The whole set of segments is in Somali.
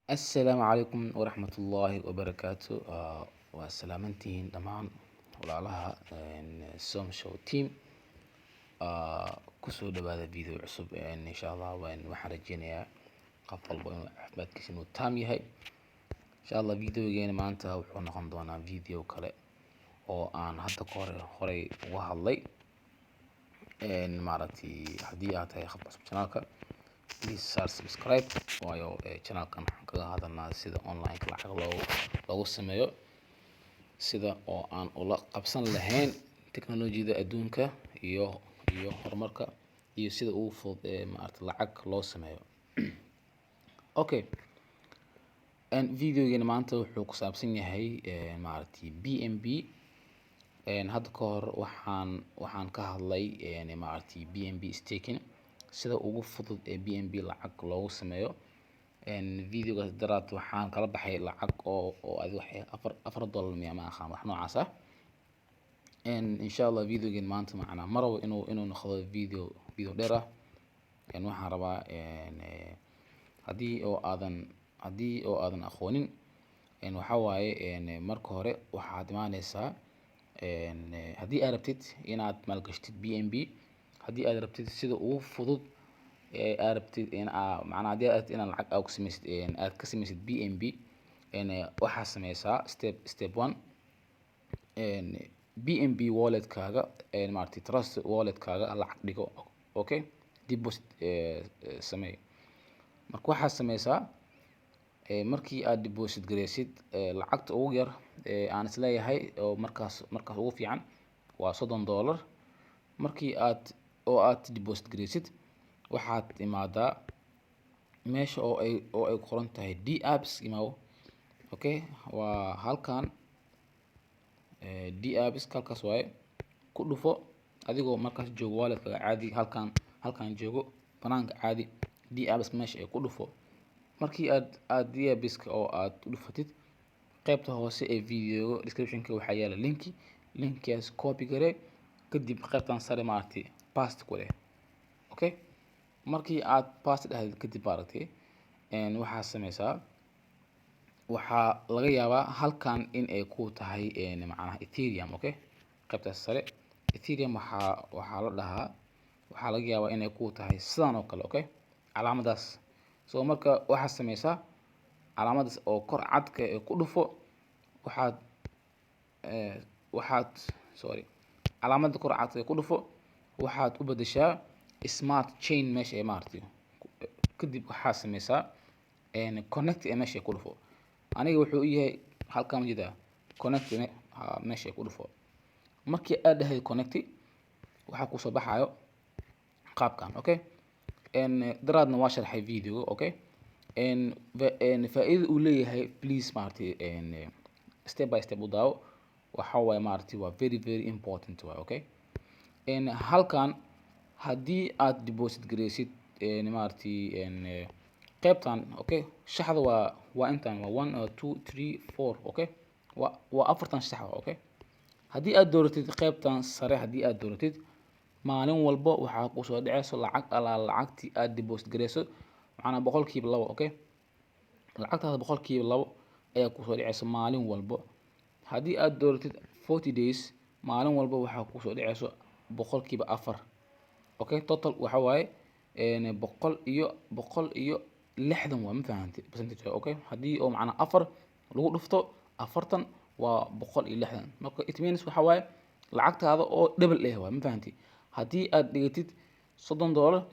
Assalaamu calaykum waraxmatullaahi wabarakaatu. Waa salaamantihiin dhammaan walaalaha Som Show team. Kusoo dhawaada video cusub insha Allah waxaan rajeynayaa qof walba inuu caafimaadkiisa inuu taam yahay. Insha Allah videogeena maanta wuxuu noqon doonaa video kale oo aan hadda ka horey uga hadlay. Maaragtay haddii aad tahay khadka cusub channelka, please subscribe waayo channelkan waxaan kaga hadalnaa sida online lacag loogu sameeyo, sida oo aan ula qabsan lahayn teknolojiyada adduunka iyo horumarka, iyo sida ugu fudud maaragtay lacag loo sameeyo. Okay, videogeena maanta wuxuu ku saabsan yahay maaragtay BNB. hadda ka hor waxaan ka hadlay maaragtay BNB staking, sida ugu fudud ee BNB lacag loogu sameeyo. videogaas daraad waxaan kala baxay lacag oo adiga $4 miya ma aqaan wax noocaas ah. insha Allah videogan maanta macna ma rabo inuu noqdo video dheer ah. waxaan rabaa haddii oo aadan aqoonin waxa waaye marka hore waxaad imaanaysaa haddii aad rabtid inaad maalgashatid BNB, haddii aad rabtid sida ugu fudud aad rabtid macnaha haddii aad rabtid inaad lacag aad ka samaysid BNB, waxaad sameysaa step 1 BNB wallet kaaga maaragtay trust wallet kaaga lacag dhigo. Okay, deposit samee. marka waxaad sameysaa markii aad deposit gareysid lacagta ugu yar aan isleeyahay oo markaas ugu fiican waa $30. markii aad deposit gareysid waxaad imaadaa meesha oo ay qoran tahay D-apps imaaw. Okay, waa halkan D-apps halkaas waaye ku dhufo adigoo markaas joogo wallet-kaaga caadi halkan joogo banaanka caadi D-apps meesha ay ku dhufo. markii aad D-apps oo aad u dhufatid qaybta hoose ee video description-ka waxaa yaala linkigaas copy garee, kadib qaybtan sare maaragtay paste ku leh. Okay, markii aad paste dhahdid kadib maaragtay waxaa sameysaa waxaa laga yaabaa halkan in ay ku tahay macnaha Ethereum. Okay, qaybtaas sare Ethereum waxaa la dhahaa, waxaa laga yaabaa in ay ku tahay sidan oo kale. Okay, calaamadaas marka waxaad sameysaa calaamadaas oo kor cadka ku dhufo. calaamada kor cadka ku dhufo waxaad u bedeshaa smart chain meesha ay maaragtay. kadib waxaad sameysaa connect meesha ku dhufo. aniga wuxuu yahay halkan jida connect meesha ku dhufo. markii aad dhahay connect waxa ku soo baxayo qaabkan. Okay, daraadna waa sharxay video. Okay, faa'iido uu leeyahay please maaragtay step by step u daawo. waxa waaye maaragtay waa very important waaye. Okay, halkan haddii aad deposit gareysid maaragtay qaybtan. Okay, shaxda waa intan waa 1 2 3 4. Okay, waa afartan shax. Okay, haddii aad dooratid qaybtan sare, haddii aad dooratid maalin walba waxaa ku soo dhacayso lacagtii aad deposit gareyso macnaha 2%. Okay, lacagtaada 2% ayaa ku soo dhacayso maalin walba. haddii aad dooratid 40 days maalin walba waxaa ku soo dhacayso 4%. Okay, total waxa waaye 160 waa ma fahantay percentage. Okay, haddii oo macnaha 4 lagu dhufto 40 waa 160. marka it means waxa waaye lacagtaada oo double waa ma fahantay. haddii aad dhigatid $30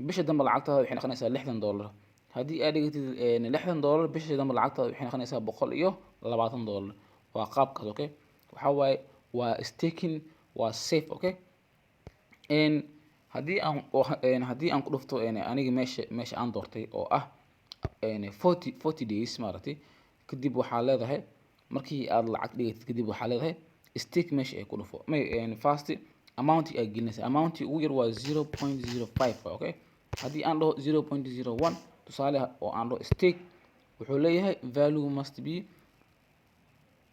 bisha dambe lacagtaada waxay noqonaysaa $60. haddii aad dhigatid $60 bisha dambe lacagtaada waxay noqonaysaa $120. waa qaabkaas. Okay, waxa waaye waa staking, waa safe. Okay, haddii aan ku dhufto aniga meesha aan doortay oo ah 40 days maaragtay, kadib waxaa leedahay markii aad lacag dhigatid kadib waxaa leedahay stake meesha ay ku dhufo. first amount aad gelinaysa, amount ugu yar waa 0.05. Okay, haddii aan dhaho 0.01 tusaale oo aan dhaho stake, wuxuu leeyahay value must be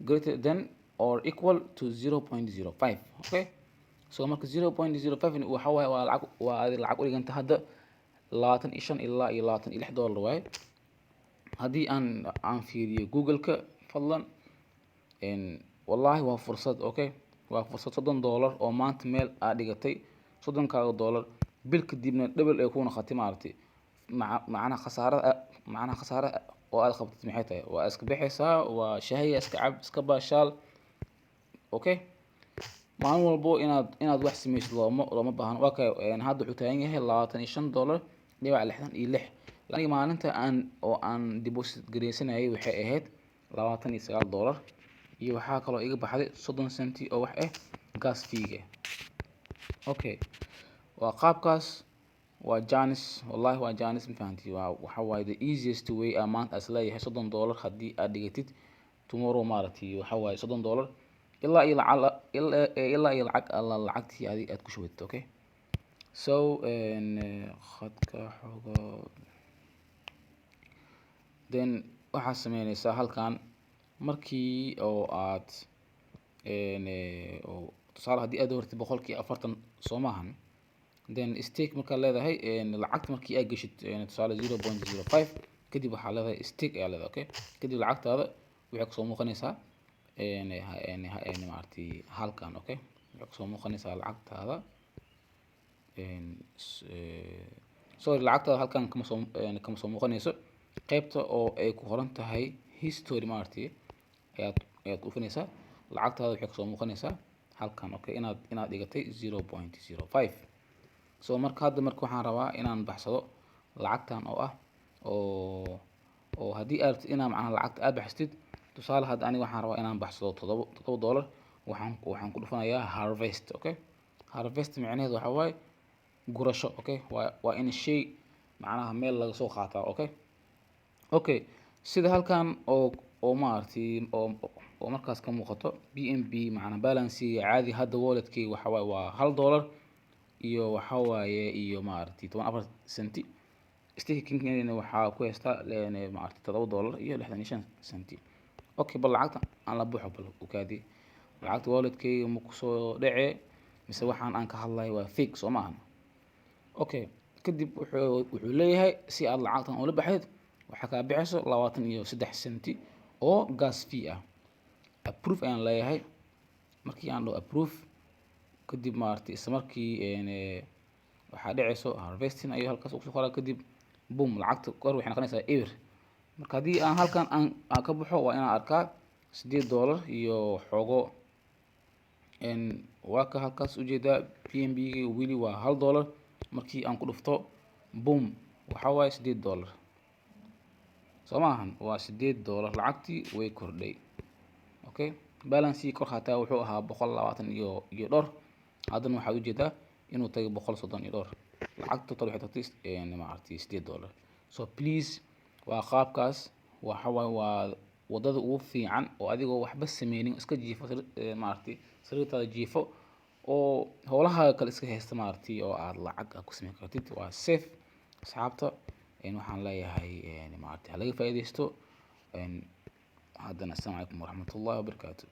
greater than or equal to 0.05. Okay, marka 0.05 waxa waaye waa lacag u dhiganta hadda $25 ilaa $26 waaye. haddii aan fiiriyo google-ka fadlan wallahi waa fursad, okay, waa fursad $30 oo maanta meel aad dhigatay $30 bil kadibna double ay ku noqotay maaragtay macnaha khasaare oo aad qabtid maxay tahay? waa iska bixaysaa, waa shaahiga iska cab, iska baashaal, okay. maalin walbo inaad wax samaysid looma baahno. Okay, hadda wuxuu taagan yahay $25.66. aniga maalinta aan deposit gareysanayay waxay ahayd $29 iyo waxaa kaloo iga baxday 30 senti oo wax ah gas fee-ga. Okay, waa qaabkaas, waa janis, wallahi waa janis, ma fahantii? waxa waaye the easiest way maanta as leeyahay $30 haddii aad dhigatid tomorrow maaragtay waxa waaye $30 ilaa iyo lacagtii aad ku shubatid. Okay, so khadka xogo then waxaad sameynaysaa halkan markii oo aad tusaale haddii aad hortid 40% soo maahan, then stake markaad leedahay lacagta markii aad geshid tusaale 0.05 kadib waxaa leedahay stake ayaa leedahay. Okay, kadib lacagtaada waxay kusoo muuqanaysaa maaragtay halkan. Okay, waxay kusoo muuqanaysaa lacagtaada sorry, lacagtaada halkan kama soo muuqanayso. qaybta oo ay ku qoran tahay history maaragtay ayaad dhufanaysaa, lacagtaada waxay kusoo muuqanaysaa halkan. Okay, inaad dhigatay 0.05. so hadda waxaan rabaa inaan baxsado lacagtan oo ah oo haddii aad rabtid inaad macnaha lacagta aad baxsatid, tusaale hadda aniga waxaan rabaa inaan baxsado $7 waxaan ku dhufanayaa harvest. Okay, harvest macnaheedu waxa waaye gurasho. Okay, waa in shay macnaha meel laga soo qaataa. Okay, sida halkan oo maaragtay oo markaas ka muuqato BNB macnaha balance caadi hadda wallet-kii waxa waaye waa $1 iyo waxa waaye iyo maaragtay 14 senti. staking-na waxaa ku haysta maaragtay $7.65. Okay, bal lacagta aan la buuxo bal ukaadi lacagta wallet-kayga ma kusoo dhacee mise waxaan aan ka hadlayo waa fake soo maahan? Okay, kadib wuxuu leeyahay si aad lacagtan ula baxayd waxaa kaa bixayso 23 senti oo gas fee ah. approve ayaan leeyahay. markii aan dhaho approve kadib maaragtay isla markii waxaa dhacayso harvesting ayuu halkaas ugu soo qoraa, kadib boom lacagta kor waxay noqonaysaa eber. marka haddii aan halkan aan ka baxo waa inaan arkaa $8 iyo xogo. waa ka halkaas ujeedaa BNB-ga weli waa $1 markii aan ku dhufto boom waxa waaye $8 soo maahan? waa $8 lacagtii way kordhay. Okay, balance kor hataa wuxuu ahaa 120 iyo dhowr, haddana waxaad ujeedaa inuu tagay 130 iyo dhowr. lacagta total waxay tagtay maaragtay $8. so please waa qaabkaas, waxa waaye waa wadada ugu fiican oo adigoo waxba sameynin iska jiifo maaragtay sariirtaada jiifo oo howlaha kale iska haysta maaragtay oo aad lacag ku sameyn kartid. waa safe asxaabta. waxaan leeyahay maaragtay ha laga faa'iidaysto. haddana assalaamu calaykum waraxmatullahi wabarakaatu.